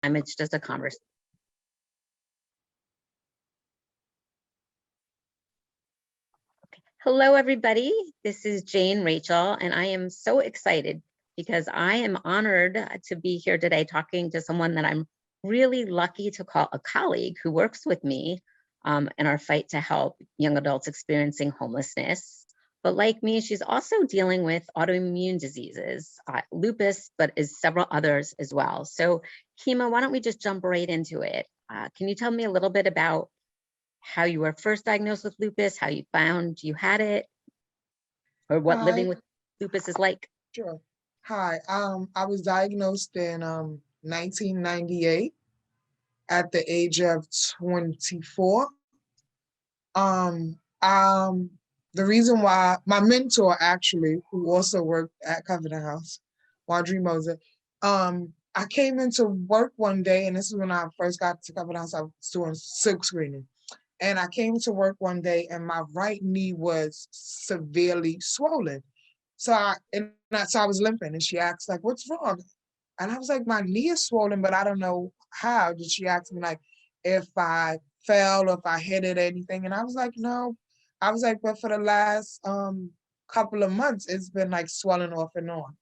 It's just a conversation. Okay. Hello, everybody. This is Jane Rachel, and I am so excited because I am honored to be here today talking to someone that I'm really lucky to call a colleague who works with me in our fight to help young adults experiencing homelessness. But like me, she's also dealing with autoimmune diseases, lupus, but is several others as well. So Kema, why don't we just jump right into it? Can you tell me a little bit about how you were first diagnosed with lupus, how you found you had it, or what Hi, living with lupus is like? sure. Hi, I was diagnosed in 1998 at the age of 24. Um, um, the reason why my mentor actually, who also worked at Covenant House, Marjorie Moser, I came into work one day, and this is when I first got to Covenant House. I was doing silk screening, and I came to work one day, and my right knee was severely swollen. So I was limping, and she asked like, "What's wrong?" And I was like, "My knee is swollen, but I don't know how." Did she ask me like if I fell or if I hit it or anything? And I was like, "No." I was like, "But for the last couple of months, it's been like swelling off and on."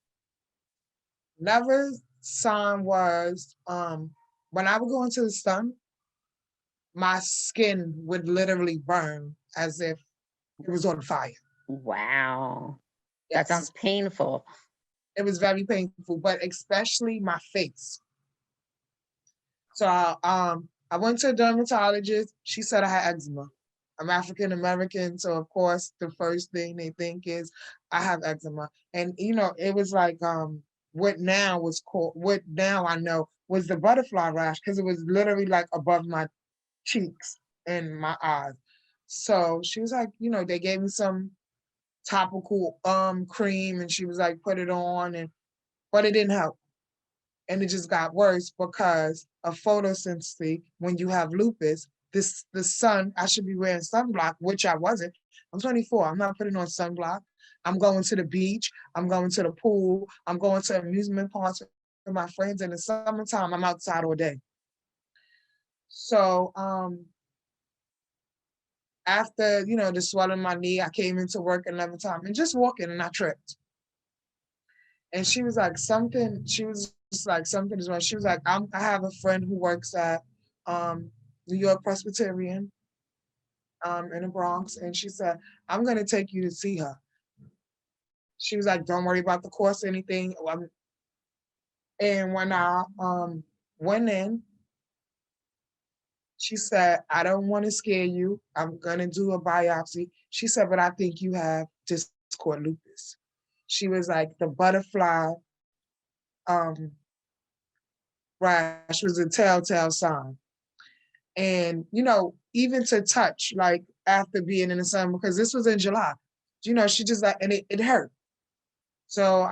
Another sign was when I would go into the sun, my skin would literally burn as if it was on fire. Wow, that sounds Yes. painful. It was very painful, but especially my face. So I went to a dermatologist. She said I had eczema. I'm African American, so of course the first thing they think is I have eczema. And it was like what now I know was the butterfly rash because it was literally like above my cheeks and my eyes. So she was like, they gave me some topical cream and she was like, put it on, and but it didn't help. And it just got worse because of photosynthesis. When you have lupus, the sun, I should be wearing sunblock, which I wasn't. I'm 24. I'm not putting on sunblock. I'm going to the beach. I'm going to the pool. I'm going to amusement parks with my friends. In the summertime, I'm outside all day. So after the swelling my knee, I came into work another time and just walking, and I tripped. And she was like, something. She was just like, something is wrong. She was like, I have a friend who works at um, New York Presbyterian in the Bronx, and she said, I'm gonna take you to see her. She was like, don't worry about the cost or anything. And when I went in, she said, I don't want to scare you. I'm gonna do a biopsy. She said, but I think you have discord lupus. She was like, the butterfly um, rash was a telltale sign. And even to touch, like after being in the sun, because this was in July, she just like, and it hurt. So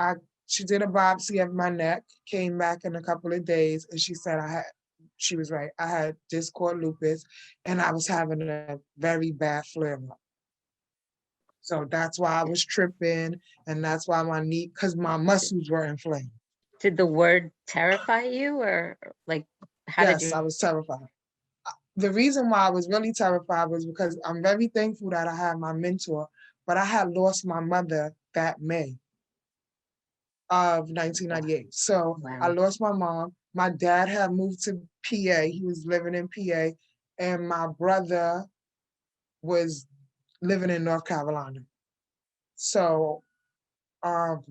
she did a biopsy of my neck, came back in a couple of days, and she was right, I had discord lupus, and I was having a very bad flare up. So that's why I was tripping, and that's why my knee, because my muscles were inflamed. Did the word terrify you, or like, how did Yes, I you? was terrified. The reason why I was really terrified was because I'm very thankful that I had my mentor, but I had lost my mother that May of 1998. So I Wow. lost my mom. My dad had moved to PA. He was living in PA, and my brother was living in North Carolina. So um,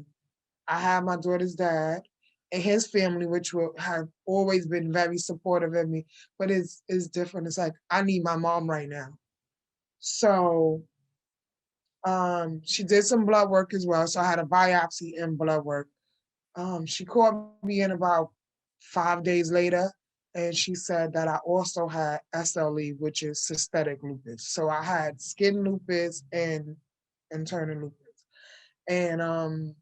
I had my daughter's dad and his family, which have always been very supportive of me, but it's different. It's like I need my mom right now. So she did some blood work as well. So I had a biopsy and blood work. She called me in about 5 days later, and she said that I also had SLE, which is systemic lupus. So I had skin lupus and internal lupus. And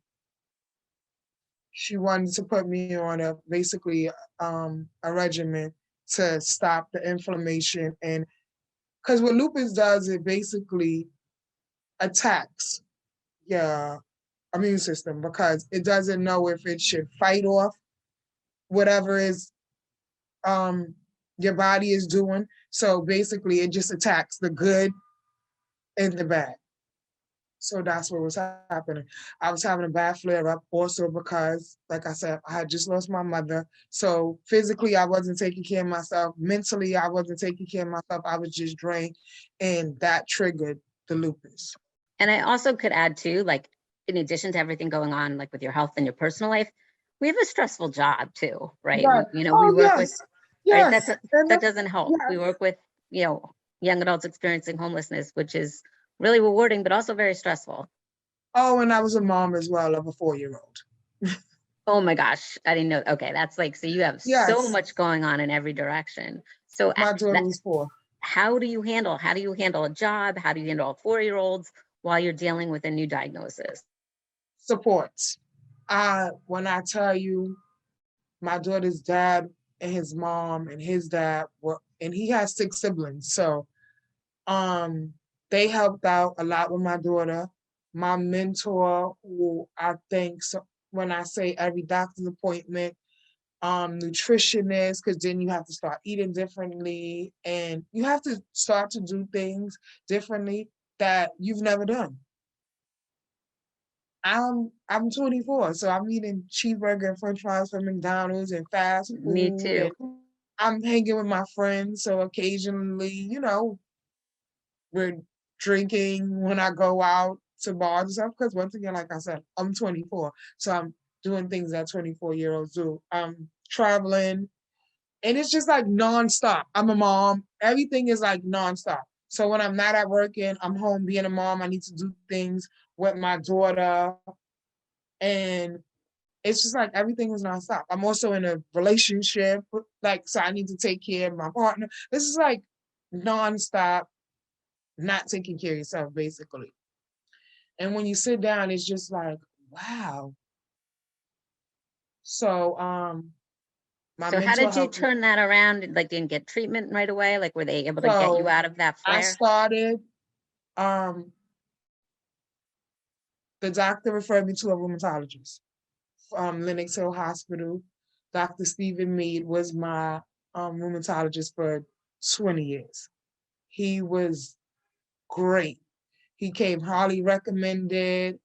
she wanted to put me on a regimen to stop the inflammation. And because what lupus does, it basically attacks your immune system because it doesn't know if it should fight off whatever is your body is doing. So basically it just attacks the good and the bad. So that's what was happening. I was having a bad flare up also because, like I said, I had just lost my mother. So physically, I wasn't taking care of myself. Mentally, I wasn't taking care of myself. I was just drained. And that triggered the lupus. And I also could add too, like, in addition to everything going on, like with your health and your personal life, we have a stressful job too, right? Right. We Oh, work with, yes. right? Yes. And That doesn't help. yes. We work with, young adults experiencing homelessness, which is really rewarding, but also very stressful. Oh, and I was a mom as well of a 4-year-old. Oh my gosh, I didn't know. Okay, that's like, so you have so Yes. much going on in every direction. So My daughter was 4. how do you handle a job? How do you handle 4-year-olds while you're dealing with a new diagnosis? Supports. When I tell you, my daughter's dad and his mom and his dad were, and he has 6 siblings. So they helped out a lot with my daughter. My mentor, who I think, so when I say every doctor's appointment, nutritionist, because then you have to start eating differently and you have to start to do things differently that you've never done. I'm 24, so I'm eating cheeseburger and French fries from McDonald's and fast Me food, too. and I'm hanging with my friends. So occasionally, we're drinking when I go out to bars and stuff. Because once again, like I said, I'm 24, so I'm doing things that 24-year-olds do. I'm traveling, and it's just like nonstop. I'm a mom. Everything is like nonstop. So when I'm not at work and I'm home being a mom, I need to do things with my daughter, and it's just like everything is nonstop. I'm also in a relationship, like, so I need to take care of my partner. This is like nonstop, not taking care of yourself, basically. And when you sit down, it's just like, wow. So my So how mental did you health. turn that around? Like, didn't get treatment right away? Like, were they able to get you So out of that I flare? started, um, the doctor referred me to a rheumatologist from Lenox Hill Hospital. Dr. Stephen Mead was my rheumatologist for 20 years. He was great. He came highly recommended.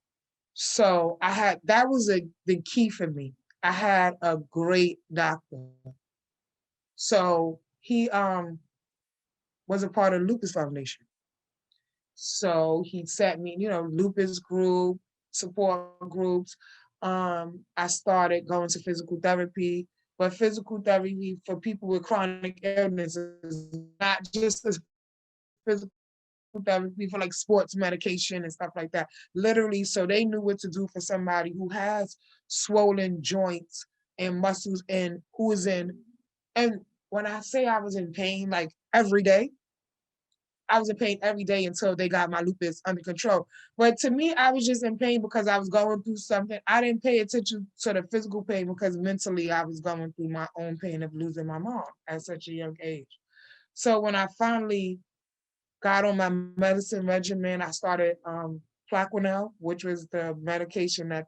So that was the key for me. I had a great doctor. So he was a part of the Lupus Foundation. So he sent me, lupus group, support groups. I started going to physical therapy, but physical therapy for people with chronic illnesses, not just as physical therapy for like sports medication and stuff like that. Literally, so they knew what to do for somebody who has swollen joints and muscles and who is in. And when I say I was in pain, like every day, I was in pain every day until they got my lupus under control. But to me, I was just in pain because I was going through something. I didn't pay attention to the physical pain because mentally I was going through my own pain of losing my mom at such a young age. So when I finally got on my medicine regimen, I started Plaquenil, which was the medication that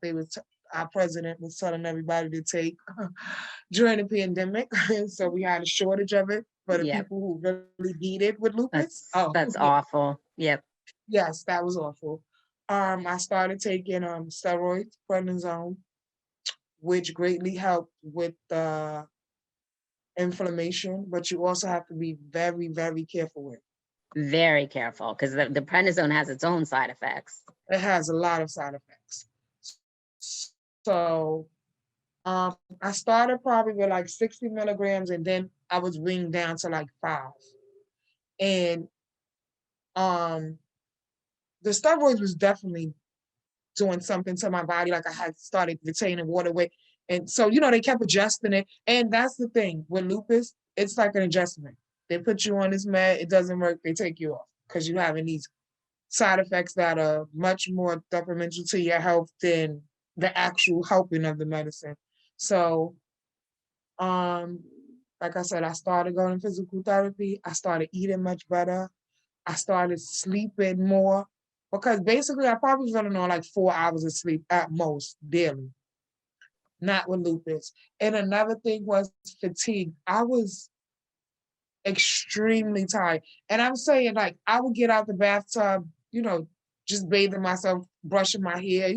our president was telling everybody to take during the pandemic. So we had a shortage of it for the Yep. people who really need it with lupus. That's Oh, that's yeah. awful. Yep. Yes, that was awful. I started taking steroids, prednisone, which greatly helped with the inflammation, but you also have to be very, very careful with. Very careful, because the prednisone has its own side effects. It has a lot of side effects. So I started probably with like 60 milligrams, and then I was weaned down to like 5. And um, the steroids was definitely doing something to my body. Like I had started retaining water weight. And so, they kept adjusting it. And that's the thing with lupus, it's like an adjustment. They put you on this med, it doesn't work, they take you off because you're having these side effects that are much more detrimental to your health than the actual helping of the medicine. So, um, like I said, I started going to physical therapy. I started eating much better. I started sleeping more because basically I probably was running on like 4 hours of sleep at most daily. not with lupus. And another thing was fatigue. I was extremely tired. And I'm saying, like, I would get out the bathtub, just bathing myself, brushing my hair,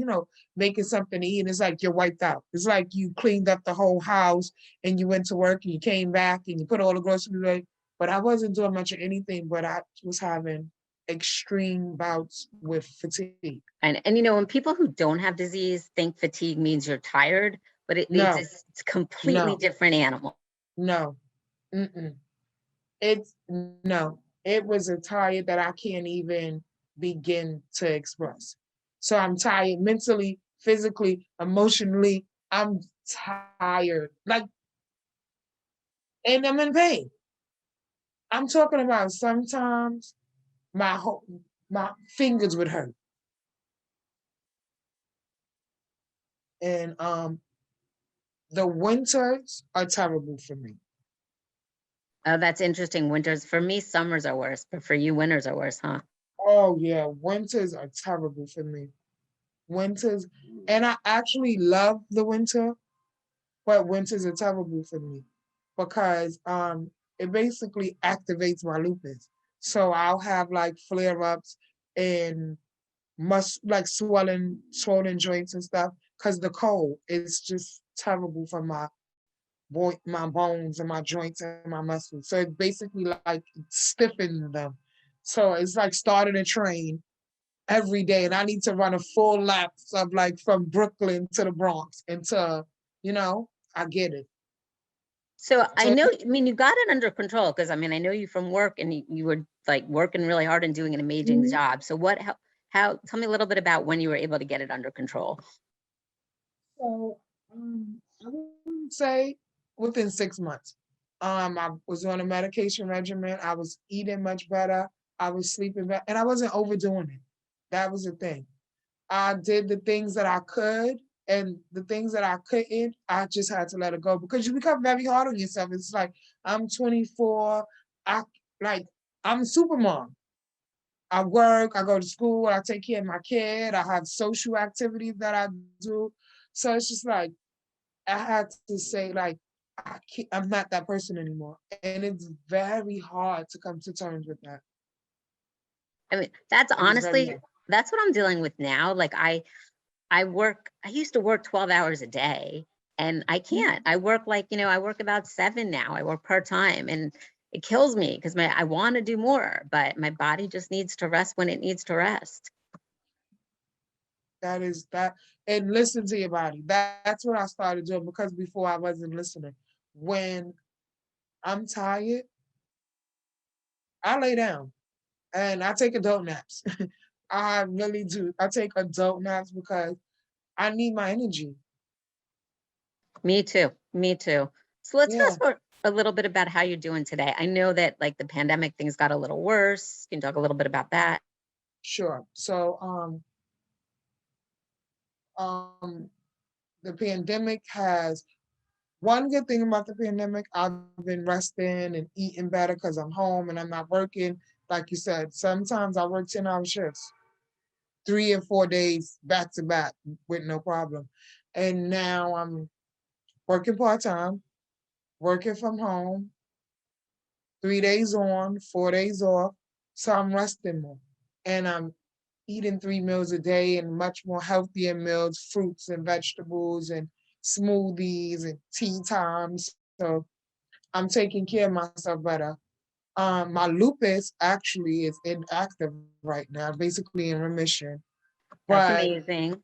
making something to eat. And it's like you're wiped out. It's like you cleaned up the whole house and you went to work and you came back and you put all the groceries away. But I wasn't doing much of anything, but I was having extreme bouts with fatigue. And when people who don't have disease think fatigue means you're tired, but it's No, a completely no, different animal. no. Mm-mm. It's no, it was a tired that I can't even begin to express. So I'm tired mentally, physically, emotionally. I'm tired. Like, and I'm in pain. I'm talking about sometimes my fingers would hurt. And the winters are terrible for me. Oh, that's interesting. Winters, for me, summers are worse, but for you, winters are worse, huh? Oh yeah, winters are terrible for me. Winters, and I actually love the winter, but winters are terrible for me because it basically activates my lupus. So I'll have like flare ups and like swollen joints and stuff because the cold is just terrible for my bones and my joints and my muscles. So it basically like stiffens them. So it's like starting a train every day, and I need to run a full lap of like from Brooklyn to the Bronx you know, I get it. So I So know, I mean, you got it under control because I mean, I know you from work and you were like working really hard and doing an amazing job. So tell me a little bit about when you were able to get it under control. So I would say within 6 months. I was on a medication regimen. I was eating much better. I was sleeping better, and I wasn't overdoing it. That was the thing. I did the things that I could, and the things that I couldn't, I just had to let it go because you become very hard on yourself. It's like I'm 24. I like I'm a super mom. I work, I go to school, I take care of my kid, I have social activities that I do. So it's just like I had to say, like, I'm not that person anymore. And it's very hard to come to terms with that. I mean, that's It is very honestly, hard. that's what I'm dealing with now. Like I used to work 12 hours a day and I can't. I work like, I work about 7 now. I work part-time and it kills me because I want to do more, but my body just needs to rest when it needs to rest. That is that. And listen to your body. That's what I started doing because before I wasn't listening. When I'm tired, I lay down and I take adult naps. I really do. I take adult naps because I need my energy. Me too. Me too. So let's Yeah, fast forward a little bit about how you're doing today. I know that like the pandemic things got a little worse. Can you talk a little bit about that? sure. So um the pandemic has one good thing about the pandemic. I've been resting and eating better because I'm home and I'm not working. Like you said, sometimes I work 10-hour shifts, 3 and 4 days back to back with no problem. And now I'm working part-time, working from home, 3 days on, 4 days off. So I'm resting more. And I'm eating 3 meals a day and much more healthier meals, fruits and vegetables and smoothies and tea times. So I'm taking care of myself better. My lupus actually is inactive right now, basically in remission. That's But amazing.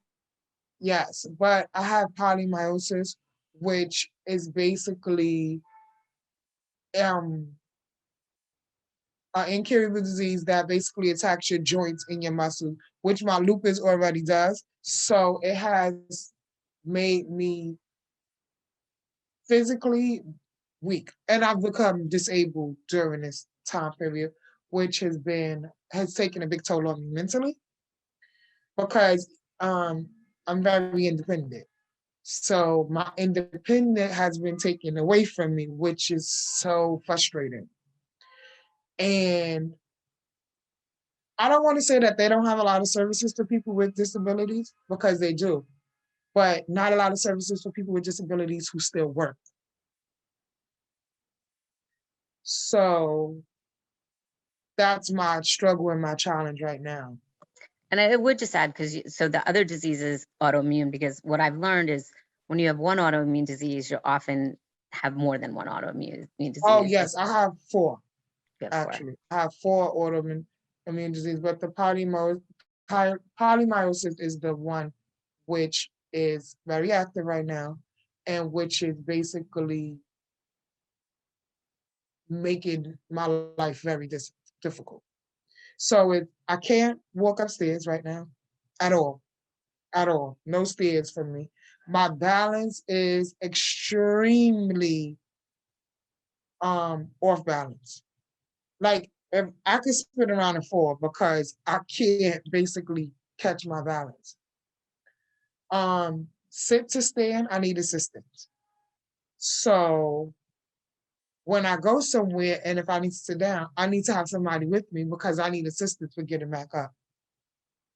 yes, but I have polymyositis, which is basically um an incurable disease that basically attacks your joints and your muscles, which my lupus already does. So it has made me physically weak, and I've become disabled during this time period, which has taken a big toll on me mentally because I'm very independent. So my independence has been taken away from me, which is so frustrating. And I don't want to say that they don't have a lot of services for people with disabilities because they do. but not a lot of services for people with disabilities who still work. So that's my struggle and my challenge right now. And I would just add, because so the other disease is autoimmune, because what I've learned is when you have one autoimmune disease, you often have more than one autoimmune Oh, disease. yes, I have four, You have four. actually. I have four autoimmune immune disease, but the polymyositis is the one which is very active right now and which is basically making my life very difficult. So I can't walk upstairs right now at all, at all. No stairs for me. My balance is extremely off balance. Like if I could spin around and fall because I can't basically catch my balance. Sit to stand, I need assistance. So when I go somewhere and if I need to sit down, I need to have somebody with me because I need assistance for getting back up,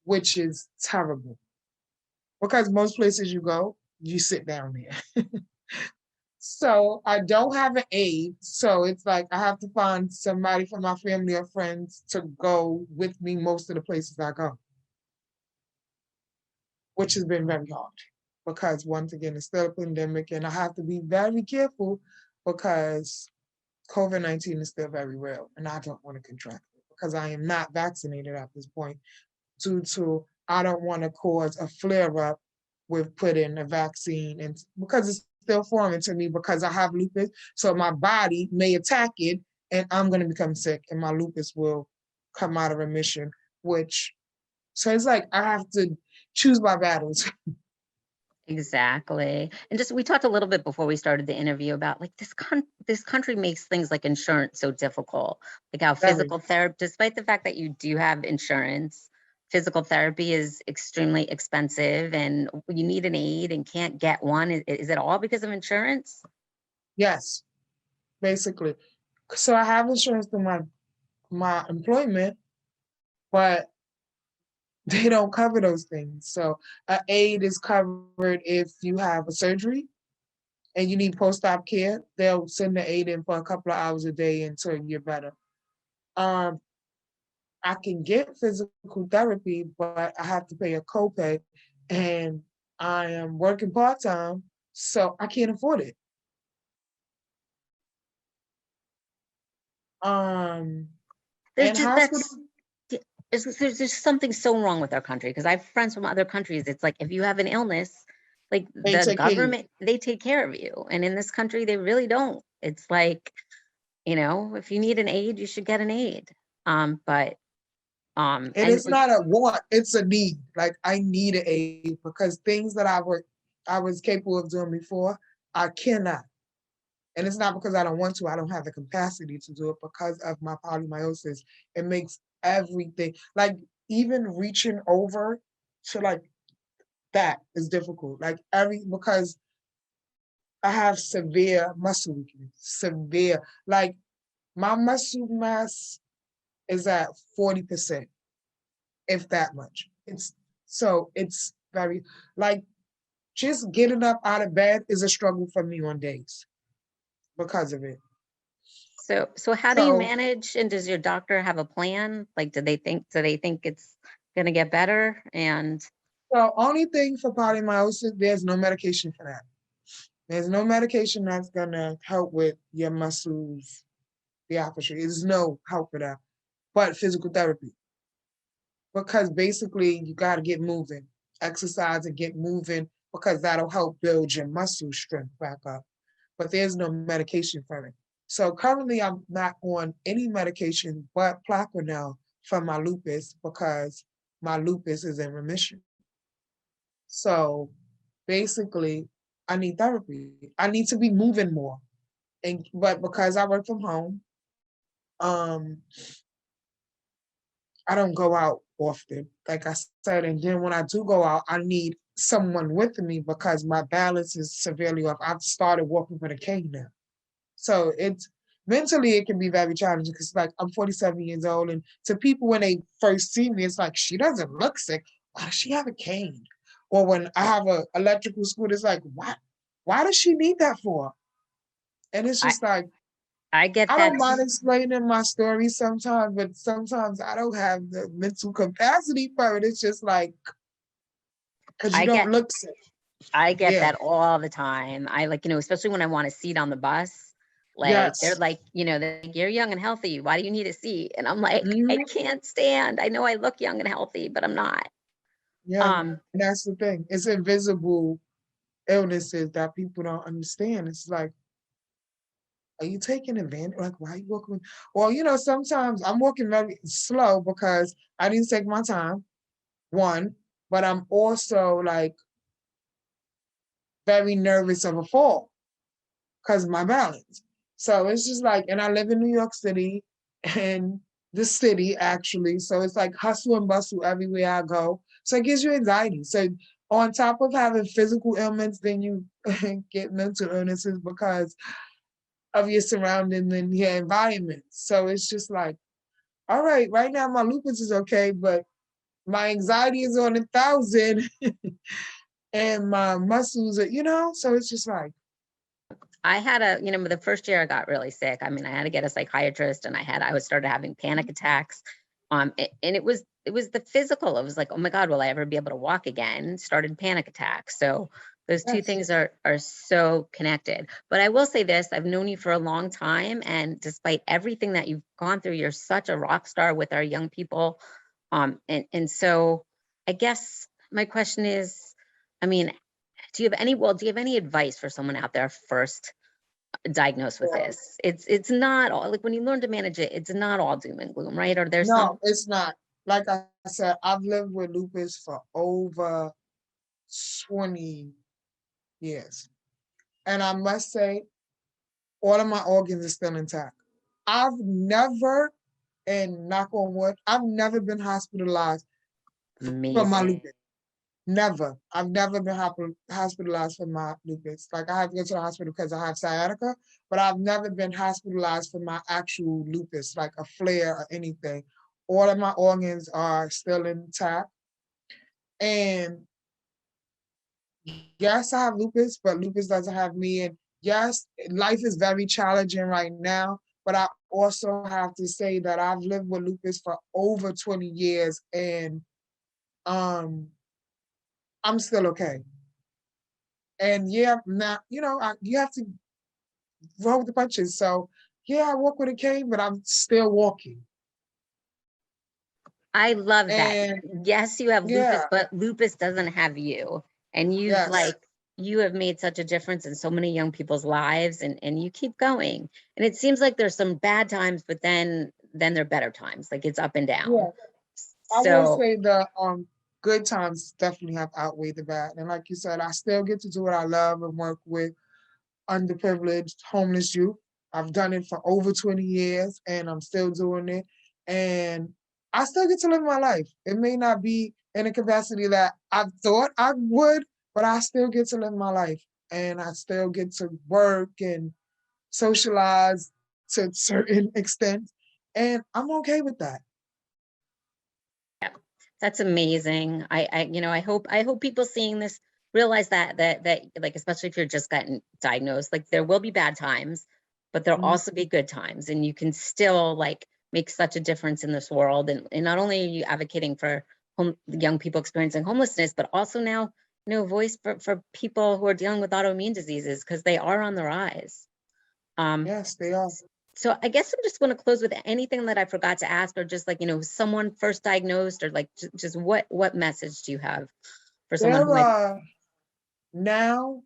which is terrible. Because most places you go, you sit down there. So I don't have an aide. So it's like I have to find somebody from my family or friends to go with me most of the places I go, which has been very hard because once again, it's still a pandemic and I have to be very careful because COVID-19 is still very real and I don't want to contract it because I am not vaccinated at this point due to I don't want to cause a flare up with putting a vaccine and because it's still foreign to me because I have lupus. So my body may attack it and I'm going to become sick and my lupus will come out of remission, which so it's like I have to choose my battles. Exactly. And just we talked a little bit before we started the interview about like this country makes things like insurance so difficult. Like how Very. physical therapy, despite the fact that you do have insurance, physical therapy is extremely expensive and you need an aid and can't get one. Is it all because of insurance? Yes, basically. So I have insurance through my employment, but they don't cover those things. So an aid is covered if you have a surgery and you need post-op care. They'll send the aid in for a couple of hours a day until you're better. Um, I can get physical therapy, but I have to pay a copay, and I am working part-time, so I can't afford it. Um, There's and just hospital, yeah, there's something so wrong with our country because I have friends from other countries. It's like if you have an illness, like they the take care of you. government, they take care of you. And in this country, they really don't. It's like, if you need an aid, you should get an aid. But And and it's not a want, it's a need. Like I need an aid because things that I was capable of doing before, I cannot. And it's not because I don't want to, I don't have the capacity to do it because of my polymyositis. It makes everything like even reaching over to like that is difficult. Like because I have severe muscle weakness, severe. Like my muscle mass is at 40%, if that much. It's very like just getting up out of bed is a struggle for me on days because of it. so how do you So manage? And does your doctor have a plan? Like, do they think it's gonna get better? And the only thing for polymyositis, there's no medication for that. There's no medication that's gonna help with your muscles, the atrophy. There's no help for that. But physical therapy. Because basically you gotta get moving, exercise and get moving because that'll help build your muscle strength back up. But there's no medication for it. So currently I'm not on any medication but Plaquenil for my lupus because my lupus is in remission. So basically I need therapy. I need to be moving more. And but because I work from home, um, I don't go out often, like I said. And then when I do go out, I need someone with me because my balance is severely off. I've started walking with a cane now. So it's mentally it can be very challenging because like I'm 47 years old and to people when they first see me, it's like she doesn't look sick. Why does she have a cane? Or when I have a electrical scooter, it's like, why does she need that for? And it's I just like, I get I that. don't mind explaining my story sometimes, but sometimes I don't have the mental capacity for it. It's just like, because you I don't get look sick. I get Yeah. that all the time. I like, especially when I want a seat on the bus, like they're Yes. like, they're like, you're young and healthy. Why do you need a seat? And I'm like, I Hmm. can't stand. I know I look young and healthy, but I'm not. Yeah. Um, And that's the thing. It's invisible illnesses that people don't understand. It's like, are you taking advantage? Like, why are you walking? Well, sometimes I'm walking very slow because I didn't take my time, one, but I'm also like very nervous of a fall because my balance. So it's just like, and I live in New York City and the city actually. So it's like hustle and bustle everywhere I go. So it gives you anxiety. So on top of having physical ailments, then you get mental illnesses because of your surrounding and your environment. So it's just like, all right now my lupus is okay, but my anxiety is on 1,000 and my muscles are, so it's just like, I had the first year I got really sick. I mean, I had to get a psychiatrist, and I was started having panic attacks. And it was the physical. It was like, oh my God, will I ever be able to walk again? Started panic attacks. So those two yes, things are so connected. But I will say this: I've known you for a long time, and despite everything that you've gone through, you're such a rock star with our young people. And so I guess my question is, I mean, do you have any advice for someone out there first diagnosed with yeah. this? It's not all like when you learn to manage it, it's not all doom and gloom, right? Or there's No, some. it's not. Like I said, I've lived with lupus for over 20 years. And I must say, all of my organs are still intact. I've never, and knock on wood, I've never been hospitalized for my Amazing. lupus. Never. I've never been hospitalized for my lupus. Like I have to go to the hospital because I have sciatica, but I've never been hospitalized for my actual lupus, like a flare or anything. All of my organs are still intact. And yes, I have lupus, but lupus doesn't have me. And yes, life is very challenging right now. But I also have to say that I've lived with lupus for over 20 years and um I'm still okay. And yeah, now, you have to roll with the punches. So yeah, I walk with a cane, but I'm still walking. I love that. And Yes, you have lupus, yeah, but lupus doesn't have you. And yes, you have made such a difference in so many young people's lives, and you keep going. And it seems like there's some bad times, but then there are better times. Like it's up and down. yeah. I will So say the good times definitely have outweighed the bad. And like you said, I still get to do what I love and work with underprivileged homeless youth. I've done it for over 20 years and I'm still doing it. And I still get to live my life. It may not be in a capacity that I thought I would, but I still get to live my life. And I still get to work and socialize to a certain extent. And I'm okay with that. yeah, that's amazing. I hope people seeing this realize that like, especially if you're just gotten diagnosed, like there will be bad times, but there'll Mhm. also be good times, and you can still like make such a difference in this world. And not only are you advocating for young people experiencing homelessness, but also now, voice for people who are dealing with autoimmune diseases because they are on the rise. Um, Yes, they are. so I guess I'm just going to close with anything that I forgot to ask, or just like, someone first diagnosed, or like just what message do you have for someone who There might. are now,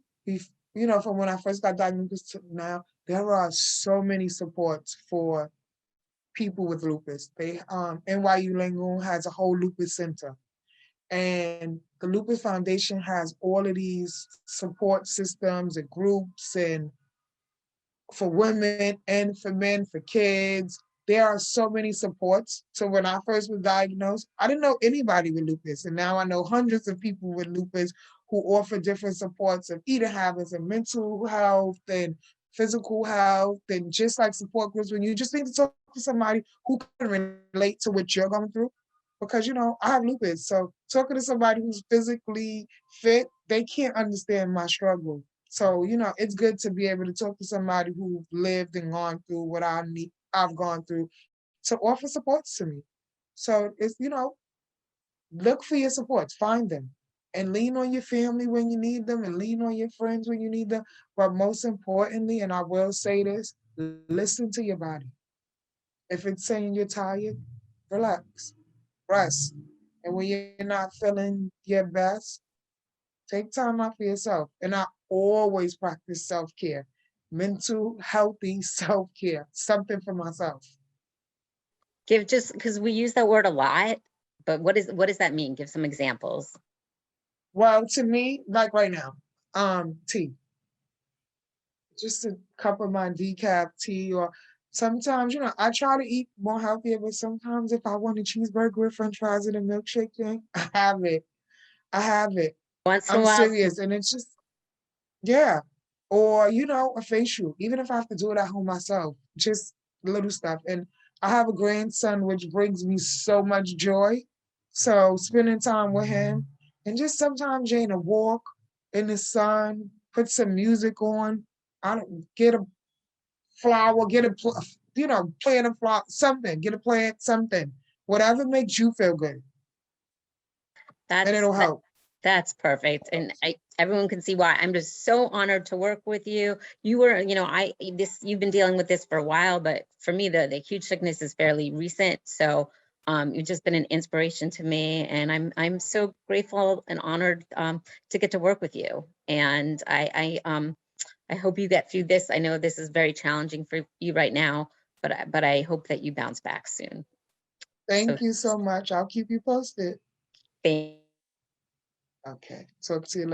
from when I first got diagnosed to now, there are so many supports for people with lupus. NYU Langone has a whole lupus center. And the Lupus Foundation has all of these support systems and groups and for women and for men, for kids. There are so many supports. So when I first was diagnosed, I didn't know anybody with lupus. And now I know hundreds of people with lupus who offer different supports of eating habits and mental health and physical health and just like support groups when you just need to talk to somebody who can relate to what you're going through. because, I have lupus. So talking to somebody who's physically fit, they can't understand my struggle. So, it's good to be able to talk to somebody who lived and gone through what I've gone through to offer supports to me. So it's, look for your supports, find them, and lean on your family when you need them, and lean on your friends when you need them. But most importantly, and I will say this, listen to your body. If it's saying you're tired, relax, rest. And when you're not feeling your best, take time out for yourself. And I always practice self care, mental, healthy self care, something for myself. Give just because we use that word a lot, but what does that mean? Give some examples. Well, to me, like right now, tea. Just a cup of my decaf tea, or sometimes, I try to eat more healthier, but sometimes if I want a cheeseburger with french fries and a milkshake thing, I have it. I have it. Once in a I'm while, serious. And it's just, yeah. Or, a facial, even if I have to do it at home myself, just little stuff. And I have a grandson, which brings me so much joy. So spending time with him, and just sometimes, Jane, a walk in the sun, put some music on. I don't get a flower, plant a flower, something, get a plant, something, whatever makes you feel good, and that's it'll help. that's perfect. And everyone can see why I'm just so honored to work with you. You were, you've been dealing with this for a while, but for me, the huge sickness is fairly recent. So you've just been an inspiration to me, and I'm so grateful and honored to get to work with you. And I hope you get through this. I know this is very challenging for you right now, but I hope that you bounce back soon. So Thank you so much. I'll keep you posted. thank Okay, talk to you later.